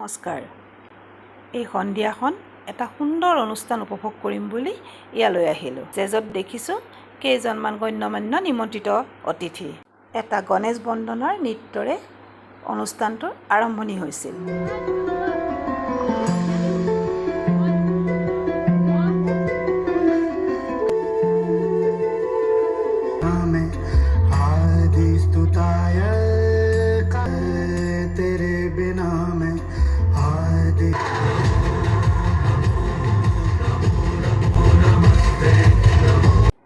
নমস্কাৰ। এই সন্ধিয়াখন এটা সুন্দৰ অনুষ্ঠান উপভোগ কৰিম বুলি ইয়ালৈ আহিলোঁ। ষ্টেজত দেখিছোঁ কেইজনমান গণ্যমান্য নিমন্ত্ৰিত অতিথি। এটা গণেশ বন্দনাৰ নৃত্যৰে অনুষ্ঠানটোৰ আৰম্ভণি হৈছিল।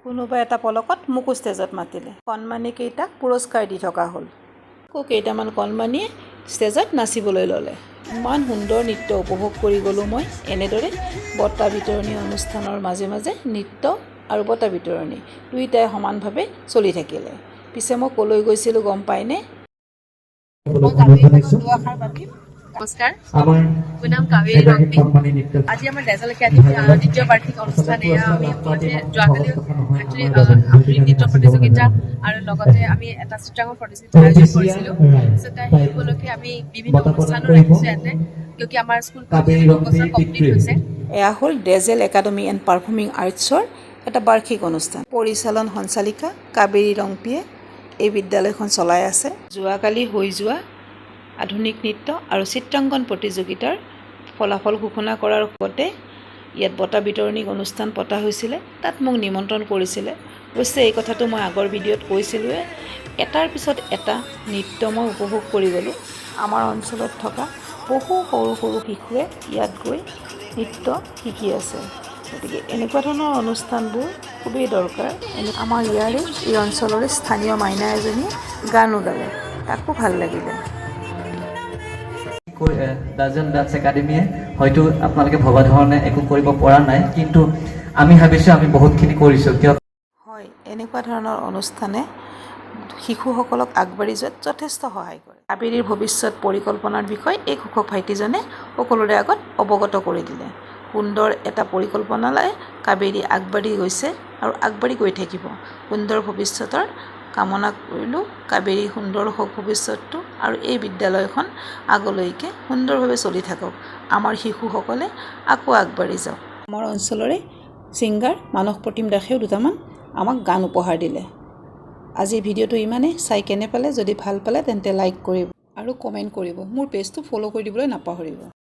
কোনোবা এটা পলকত মোকো ষ্টেজত মাতিলে। কণমানিকেইটাক পুৰস্কাৰ দি থকা হ'ল। আকৌ কেইটামান কণমানিয়ে ষ্টেজত নাচিবলৈ ল'লে। ইমান সুন্দৰ নৃত্য উপভোগ কৰি গ'লোঁ মই। এনেদৰে বঁটা বিতৰণী অনুষ্ঠানৰ মাজে মাজে নৃত্য আৰু বঁটা বিতৰণি দুয়োটাই সমানভাৱে চলি থাকিলে। পিছে মই ক'লৈ গৈছিলোঁ গম পায়নে? নমস্কাৰ, মোৰ নাম কাবেৰী ৰংপি। আজি আমাৰ ডেজেল একাডেমীৰ দ্বিতীয় বাৰ্ষিক অনুষ্ঠান। আমি যোৱাকালি আধুনিক নৃত্য প্ৰতিযোগিতা আৰু লগতে আমি এটা চিত্ৰাংকন প্ৰতিযোগিতা আয়োজন কৰিছিলোঁ। সেই উপলক্ষে আমি বিভিন্ন অনুষ্ঠানো ৰাখিছোঁ ইয়াতে, কিয়কি আমাৰ স্কুলখন 2 বছৰ কমপ্লিট হৈছে। এয়া হ'ল ডেজেল একাডেমী এণ্ড পাৰফৰ্মিং আৰ্টছৰ এটা বাৰ্ষিক অনুষ্ঠান। পৰিচালন সঞ্চালিকা কাবেৰী ৰংপিয়ে এই বিদ্যালয়খন চলাই আছে। যোৱাকালি হৈ যোৱা আধুনিক নৃত্য আৰু চিত্ৰাংকন প্ৰতিযোগিতাৰ ফলাফল ঘোষণা কৰাৰ লগতে ইয়াত বঁটা বিতৰণী অনুষ্ঠান পতা হৈছিলে। তাত মোক নিমন্ত্ৰণ কৰিছিলে। অৱশ্যে এই কথাটো মই আগৰ ভিডিঅ'ত কৈছিলোঁৱে। এটাৰ পিছত এটা নৃত্য মই উপভোগ কৰি গ'লোঁ। আমাৰ অঞ্চলত থকা বহু সৰু সৰু শিশুৱে ইয়াত গৈ নৃত্য শিকি আছে। গতিকে এনেকুৱা ধৰণৰ অনুষ্ঠানবোৰ খুবেই দৰকাৰ। আমাৰ ইয়াৰে এই অঞ্চলৰে স্থানীয় মাইনা এজনীয়ে গানো গালে, তাকো ভাল লাগিলে। ডেজেল ডান্স একাডেমীয়ে হয়তো আপোনালোকে ভবা ধৰণে একো কৰিব পৰা নাই, কিন্তু আমি ভাবিছোঁ আমি বহুতখিনি কৰিছোঁ। কিয় হয়, এনেকুৱা ধৰণৰ অনুষ্ঠানে শিশুসকলক আগবাঢ়ি যোৱাত যথেষ্ট সহায় কৰে। কাবেৰীৰ ভৱিষ্যত পৰিকল্পনাৰ বিষয়ে এই ঘোষক ভাইটিজনে সকলোৰে আগত অৱগত কৰি দিলে। সুন্দৰ এটা পৰিকল্পনালৈ কাবেৰী আগবাঢ়ি গৈছে আৰু আগবাঢ়ি গৈ থাকিব। সুন্দৰ ভৱিষ্যতৰ কামনা কৰিলোঁ। কাবেৰী সুন্দৰ হওক ভৱিষ্যতটো, আৰু এই বিদ্যালয়খন আগলৈকে সুন্দৰভাৱে চলি থাকক। আমাৰ শিশুসকলে আকৌ আগবাঢ়ি যাওক। আমাৰ অঞ্চলৰে ছিংগাৰ মানস প্ৰতিম দাসেও দুটামান আমাক গান উপহাৰ দিলে। আজিৰ ভিডিঅ'টো ইমানেই। চাই কেনে পালে, যদি ভাল পালে তেন্তে লাইক কৰিব আৰু কমেণ্ট কৰিব। মোৰ পেজটো ফ'ল' কৰি দিবলৈ নাপাহৰিব।